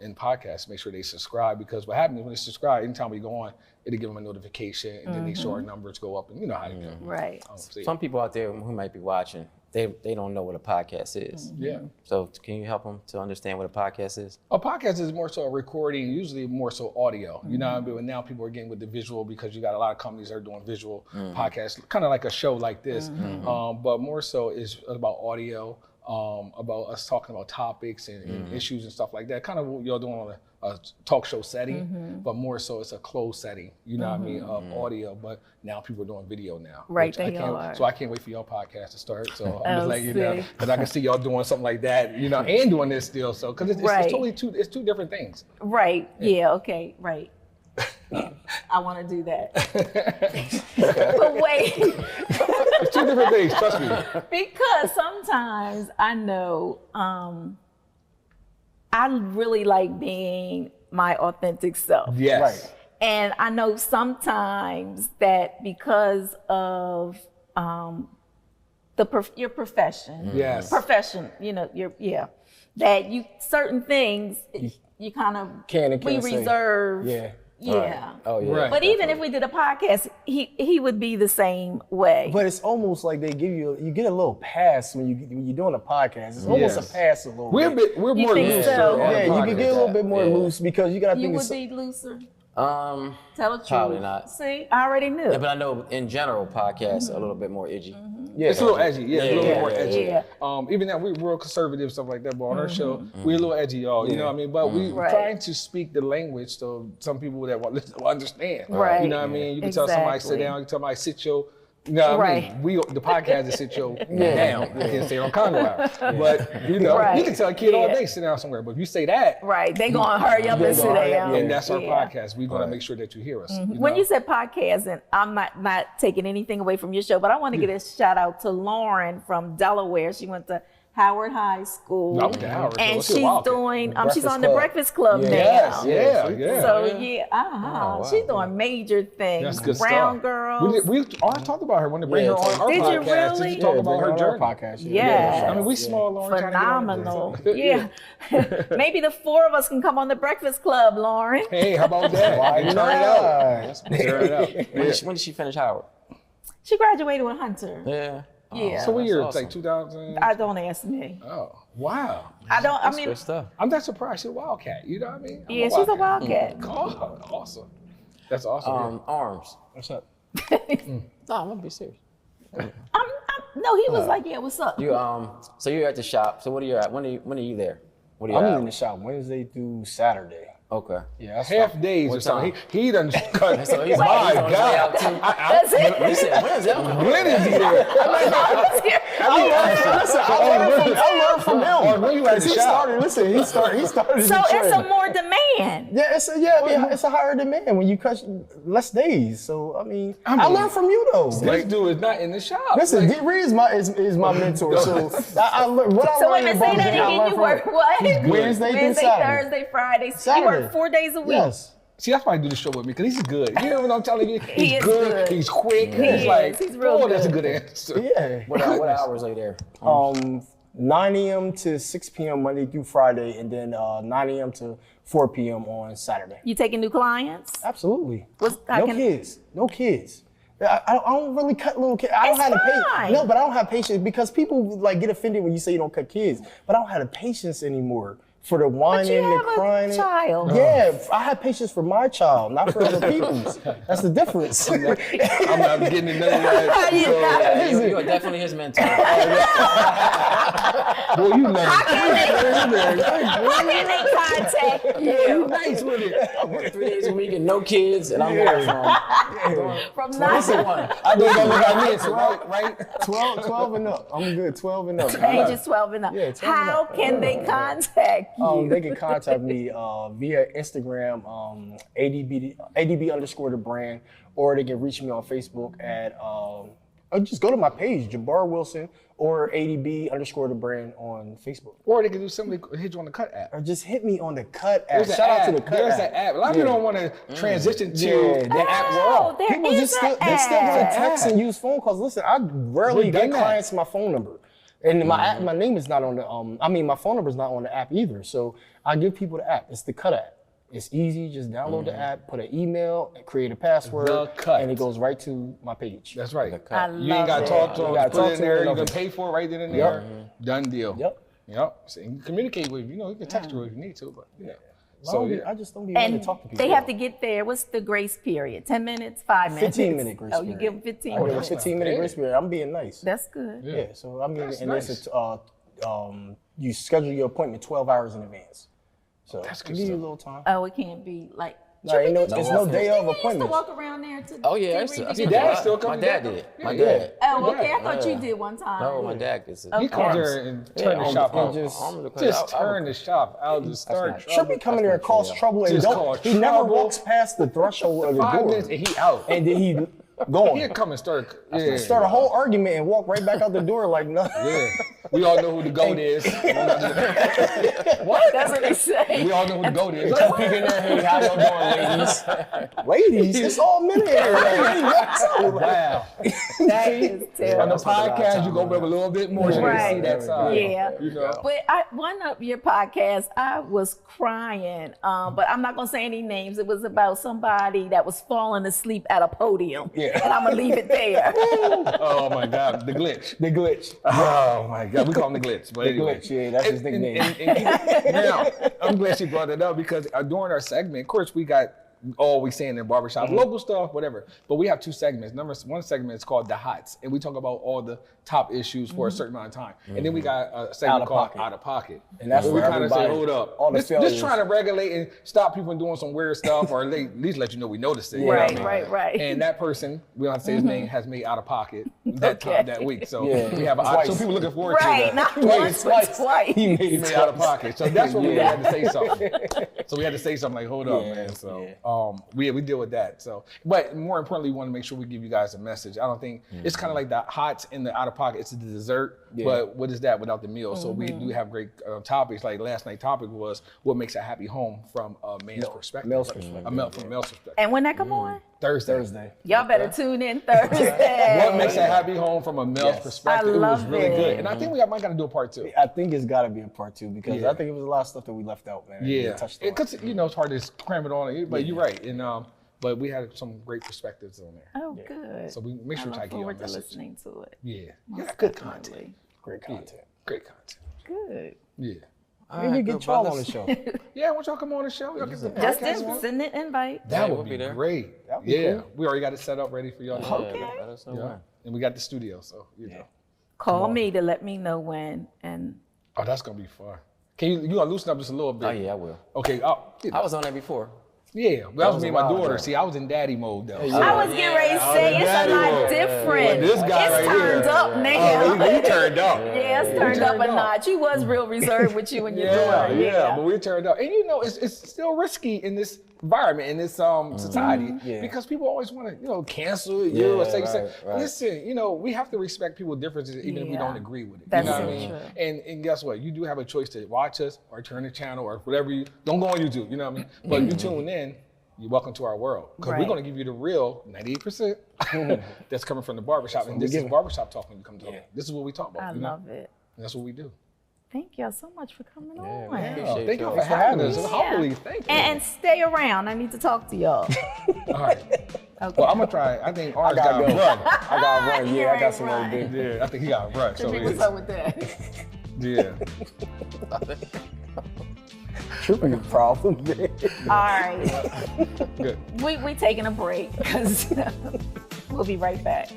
And podcasts, make sure they subscribe, because what happens when they subscribe, anytime we go on, it'll give them a notification, and then they show our numbers go up, and you know how to do. Right. Some people out there who might be watching, they don't know what a podcast is. Yeah. So can you help them to understand what a podcast is? A podcast is more so a recording, usually more so audio. You know what I mean? But now people are getting with the visual, because you got a lot of companies that are doing visual podcasts, kind of like a show like this. But more so is about audio. About us talking about topics and issues and stuff like that. Kind of what you're doing on a talk show setting, but more so it's a closed setting, you know what I mean, of audio, but now people are doing video now. Right, So I can't wait for y'all podcast to start. So I'm just letting you know, because I can see y'all doing something like that, you know, and doing this still. So, because it's totally it's two different things. Right, okay, right. I want to do that. But wait. It's two different things, trust me. Because sometimes I know I really like being my authentic self. Yes. Right. And I know sometimes that because of your profession, that you certain things you kind of we reserve. Yeah. Oh yeah. Right. But even if we did a podcast, he would be the same way. But it's almost like they give you get a little pass when you're doing a podcast. It's almost a pass a little bit. We're more think loose. so? Yeah, you can get a little bit more loose, because you got to You think would be looser. Tell Tell the truth. Probably not. See, I already knew. Yeah, but I know in general podcasts are a little bit more edgy. Yeah, It's a little edgy, a little bit more edgy. Yeah. Even now we're real conservative, stuff like that, but on our show, we're a little edgy, y'all. You know what I mean? But we're trying to speak the language so some people that will understand. Right. You know what I mean? You can tell somebody sit down, you can tell somebody sit your, you know what I mean? The podcast is sit your down. You can't say it on Congo hour. But you know, you can tell a kid all day sit down somewhere. But if you say that, they gonna hurry up and sit down. and that's our podcast. We're gonna make sure that you hear us. When you said podcast, and I'm not taking anything away from your show, but I want to give a shout out to Lauren from Delaware. She went to Howard High School, and she's doing. She's on the Breakfast Club now. Yeah. So she's doing major things. That's good Brown stuff. Girls. We already talked about her when they bring her on our Did podcast. you really? To talk about her journey. podcast. Yes. I mean, we small, Lauren. Phenomenal. Maybe the 4 of us can come on the Breakfast Club, Lauren. Hey, how about that? Why not? Turn it out. When did she finish Howard? She graduated with Hunter. Yeah. Yeah. So what year? awesome. Like 2000? Don't ask me. Oh, wow. I mean, Good stuff. I'm not surprised. She's a Wildcat. You know what I mean? yeah, she's a Wildcat. Oh, awesome. That's awesome. Arms. What's up? No, I'm gonna be serious. No, he was like, yeah, what's up? You so you're at the shop. So what are you at? When are you there? What are you I'm in the shop Wednesday through Saturday. Okay. Yeah, that's Half days or something. He done cut. So he's My on God. out too. That's it. You said, when is that? When is he there? I learned from him. When you at the He shop. started. He started. So it's a more demand. Yeah, it's a higher demand when you cut less days. So I mean, I learned from you though. This dude is not in the shop. Listen, D-Reed is my mentor. So I learned what I So learned wait a in minute, say Barbershop, that I again. learned You from work him. what? Wednesday through Saturday. Thursday, Friday. Saturday. You work 4 days a week. Yes. See, that's why I do the show with me, because he's good. You know what I'm telling you? He He's is good. good. He's quick. He He's like, is. He's real that's a good. good answer. Yeah. What hours are there? 9 a.m. to 6 p.m. Monday through Friday, and then 9 a.m. to 4 p.m. on Saturday. You taking new clients? Absolutely. I No can- kids. No kids. I don't really cut little kids. I don't It's have the fine. patience. No, but I don't have patience because people like get offended when you say you don't cut kids. But I don't have the patience anymore for the whining, you the have a crying. child. Yeah, I have patience for my child, not for other people's. That's the difference. I'm not getting none of that. You are definitely his mentor. Boy, you know. How can they contact you? You nice with it. I work 3 days a week and no kids, and I'm off From 9 to 1. I do Look look at me, like so right? 12 and up. I'm good. 12 and up. Age is 12 and up. Yeah, 12 and How up. can they contact you? They can contact me via Instagram, ADB_ the brand, or they can reach me on Facebook at, or just go to my page, Jabar Wilson, or ADB_ the brand on Facebook. Or they can do simply hit you on the Cut app. Or just hit me on the Cut app. There's an Shout out app. to the Cut There's app. an app. A lot of people don't want to transition to Yeah, the app Oh, world. there People is just an they still want app. to text and use phone calls. Listen, I rarely We've get done that. clients my phone number. And my name is not on the, my phone number is not on the app either. So I give people the app. It's the Cut app. It's easy. Just download the app, put an email, create a password, The Cut. and it goes right to my page. That's right. I You ain't got to love talk to You them. gotta Put talk it in to there. them, You're going nothing. to pay for it right then and there. Done deal. Yep. So you can communicate with, you can text her if you need to, but yeah. I just don't be willing to And talk to people. they have to get there. What's the grace period? 10 minutes, 5 minutes? 15-minute grace Oh, you period. give them 15 I give a minutes. 15-minute grace period. I'm being nice. That's good. Yeah. So I mean, That's and nice. it's you schedule your appointment 12 hours in advance. So That's good give you a stuff. little time. Oh, it can't be like. No, ain't no, there's no day of You used to appointment. walk around there to. Oh yeah, to read the Your dad still my comes dad down? did. Yeah. My dad. Oh, okay. I thought you did one time. No, my dad gets it. He comes there and turn the shop out. Just turn the shop out and start Should be coming there and cause trouble and Just don't. cause He never trouble. walks past the threshold of the 5 door, minutes and he out. and then he gone. He'll come and start. Start a whole argument and walk right back out the door like nothing. Yeah. We all know who the GOAT is. What? That's what they say. We all know who the GOAT is. Come peek in there, hey, how y'all doing, ladies? Ladies, it's all men here. Wow. That is On terrible. the podcast, you go up a little bit more. So you can see Right. that side. Yeah. You know. But one of your podcasts, I was crying, but I'm not gonna say any names. It was about somebody that was falling asleep at a podium, and I'm gonna leave it there. Oh my God, the glitch. The glitch. Oh my God, we call him the glitch. But anyway. Glitch, yeah, that's his nickname. Now, I'm glad she brought it up because during our segment, of course, we got all we saying in barbershop, local stuff, whatever. But we have 2 segments. One segment is called The Hots, and we talk about all the top issues for a certain amount of time. And then we got a segment called Out of Pocket. And that's where we where kind of say, everybody- hold up. all the Just failures. trying to regulate and stop people from doing some weird stuff or at least let you know we noticed it. you know what I mean? Right. And that person, we don't have to say his name, has made Out of Pocket that time, that week. So we have Twice. so people looking forward to Right, that. not once, but twice. He made He it made Out of twice. Pocket. So that's what we had to say something. So we had to say something like, hold up, man. So we deal with that. So, but more importantly, we want to make sure we give you guys a message. I don't think it's kind of like the hots and the Out of Pocket. It's the dessert, but what is that without the meal? So we do have great topics. Like last night's topic was what makes a happy home from a man's perspective. Male's perspective. From a male's perspective. And when that come on, Thursday. y'all better tune in Thursday. What makes a happy home from a male's perspective? I love it was really it. good. And I think we might gotta do a part 2. I think it's got to be a part 2 because I think it was a lot of stuff that we left out, man. Yeah, Touched on. because it's hard to cram it on, but you're right. And but we had some great perspectives on there. Oh, good. So we make sure I to look give you a forward to message. listening to it. Yeah, Most good definitely. content. Great content. Great content. Good. Yeah. Maybe you get y'all on the show. Yeah, I want y'all to come on the show. Y'all get the Just podcast on. send an invite. That we'll would be be there. great. That'd be Yeah, cool. we already got it set up ready for y'all. Okay. Let us know Yeah. when. And we got the studio, so you know. Call me to let me know when. And Oh, that's gonna be fun. Can you gonna loosen up just a little bit? Oh yeah, I will. Okay. I was on that before. Yeah, that was was me a and my while daughter. ago. See, I was in daddy mode though. I was getting ready to say it's a lot different. this guy right It's here. turned up now. He turned up. Yeah, it's turned up a notch. You was real reserved with you and your daughter. Yeah, but we turned up. And you know, it's still risky in this environment, in this society, because people always want to, you know, cancel you or say, listen, you know, we have to respect people's differences even if we don't agree with it. That's you know so what I mean? true. And guess what? You do have a choice to watch us or turn the channel or whatever you, don't go on YouTube, you know what I mean? But you tune in, you're welcome to our world. Because we're going to give you the real 98% that's coming from the barbershop. And this is barbershop talk when you come to it. This is what we talk about. I love it. And that's what we do. Thank y'all so much for coming on. Thank you for having us. Humbly, thank you. And stay around. I need to talk to y'all. All right. Okay. Well, I'm gonna try. I think Orange got to run. I got to run. Yeah, I got some more things. Yeah, I think he got to run. So What's up with that? Yeah. Tripping a problem. All right. Good. We taking a break because we'll be right back.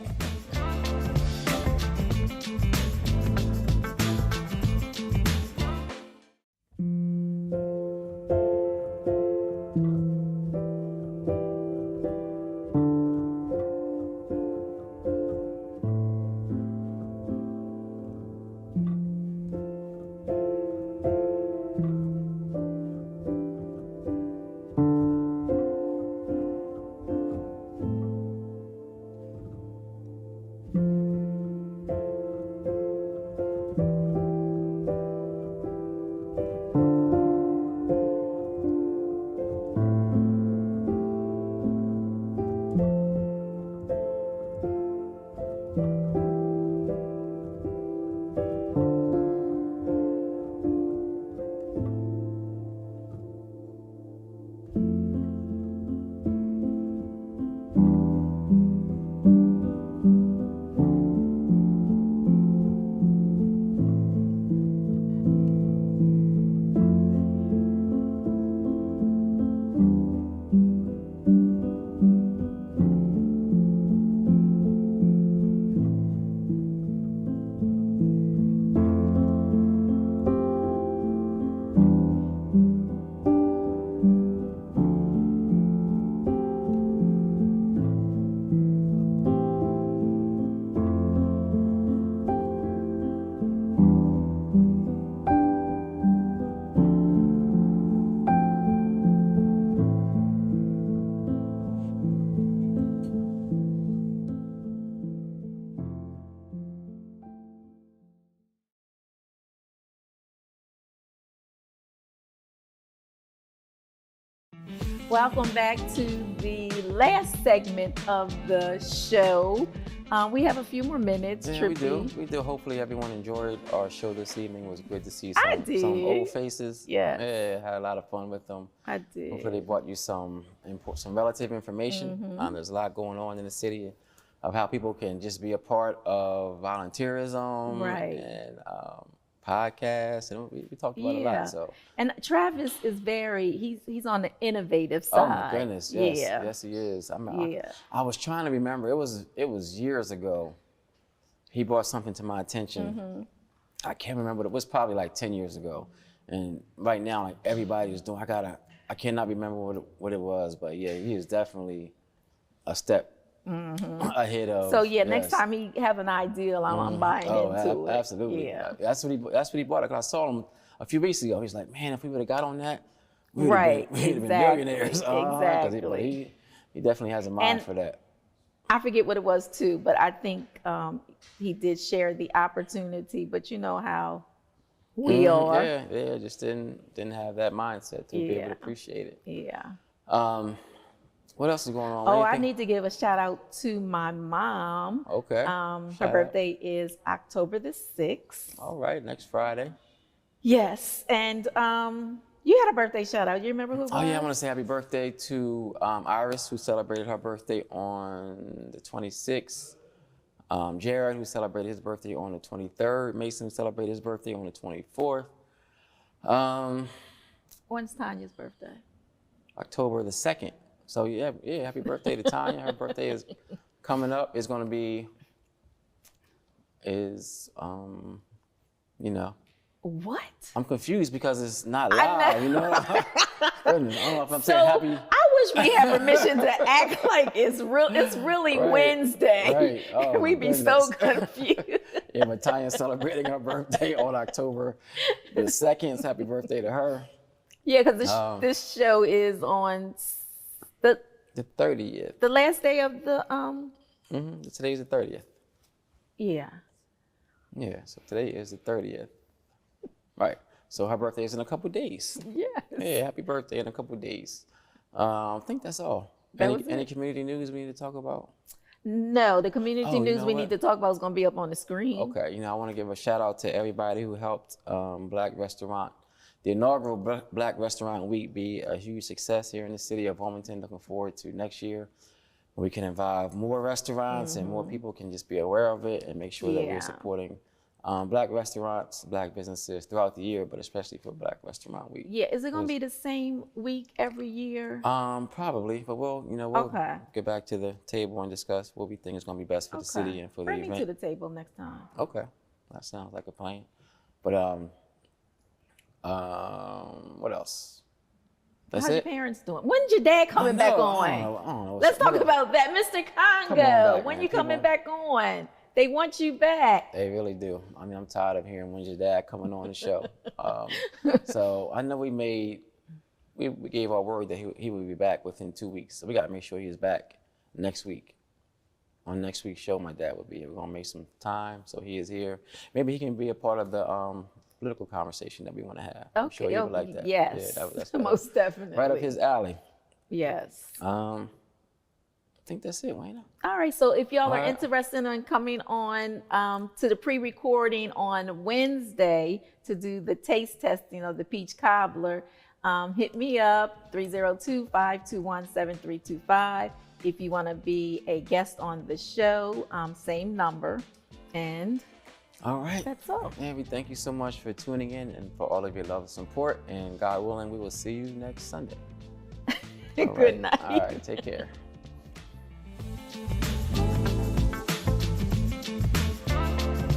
Welcome back to the last segment of the show. We have a few more minutes. Yeah, Trippi. we do. Hopefully everyone enjoyed our show this evening. It was good to see some old faces. Yes. Yeah, had a lot of fun with them. I did. Hopefully they brought you some relative information. There's a lot going on in the city of how people can just be a part of volunteerism and podcasts, and we talked about a lot. So, and Travis is he's on the innovative side. Oh my goodness, yes, yes he is. I was trying to remember. It was years ago. He brought something to my attention. I can't remember. It was probably like 10 years ago. And right now, like everybody's doing. I cannot remember what it was, but yeah, he is definitely a step ahead of. So next time he have an ideal, I'm buying into it. Absolutely. Yeah. That's what he bought. Cause I saw him a few weeks ago. He's like, man, if we would have got on that, we'd have been millionaires. Exactly. He definitely has a mind for that. I forget what it was too, but I think he did share the opportunity. But you know how we are. Yeah, just didn't have that mindset to be able to appreciate it. Yeah. What else is going on? Oh, I need to give a shout out to my mom. Okay. Her birthday is October the 6th. All right, next Friday. Yes, and you had a birthday shout out. You remember who it was? Oh yeah, I want to say happy birthday to Iris, who celebrated her birthday on the 26th. Jared, who celebrated his birthday on the 23rd. Mason, who celebrated his birthday on the 24th. When's Tanya's birthday? October the 2nd. So yeah, happy birthday to Tanya. Her birthday is coming up. It's gonna be, What? I'm confused because it's not live, you know? I don't know if I'm saying happy. I wish we had permission to act like it's real. It's really Wednesday. Right. Oh, We'd be so confused. Yeah, but Tanya's celebrating her birthday on October the 2nd. Happy birthday to her. Yeah, because this show is on the 30th. The last day of the Today's the 30th. Yeah. Yeah. So today is the 30th. Right. So her birthday is in a couple days. Yes. Yeah. Happy birthday in a couple days. I think that's all. Any community news we need to talk about? No, the community news we need to talk about is going to be up on the screen. Okay. I want to give a shout out to everybody who helped the inaugural Black Restaurant Week be a huge success here in the city of Wilmington. Looking forward to next year. We can involve more restaurants and more people can just be aware of it and make sure that we're supporting Black restaurants, Black businesses throughout the year, but especially for Black Restaurant Week. Yeah, is it going to be the same week every year? Probably, but we'll get back to the table and discuss what we think is going to be best for the city and for the event. Bring me to the table next time. Okay, that sounds like a plan. But what else? That's How's your parents doing? When's your dad coming back on? I don't know. Let's talk about that, Mr. Congo. When you coming back on? They want you back. They really do. I mean, I'm tired of hearing when's your dad coming on the show. So I know we gave our word that he would be back within 2 weeks. So we got to make sure he's back next week. On next week's show, my dad will be here. We're gonna make some time, so he is here. Maybe he can be a part of the political conversation that we want to have. I'm sure he would like that. Yes, yeah, that's most definitely. Right up his alley. Yes. I think that's it, Waynna. All right, so if y'all are interested in coming on to the pre-recording on Wednesday to do the taste testing of the peach cobbler, hit me up, 302-521-7325. If you want to be a guest on the show, same number. And all right. That's all. And we thank you so much for tuning in and for all of your love and support. And God willing, we will see you next Sunday. Good night. All right. Take care.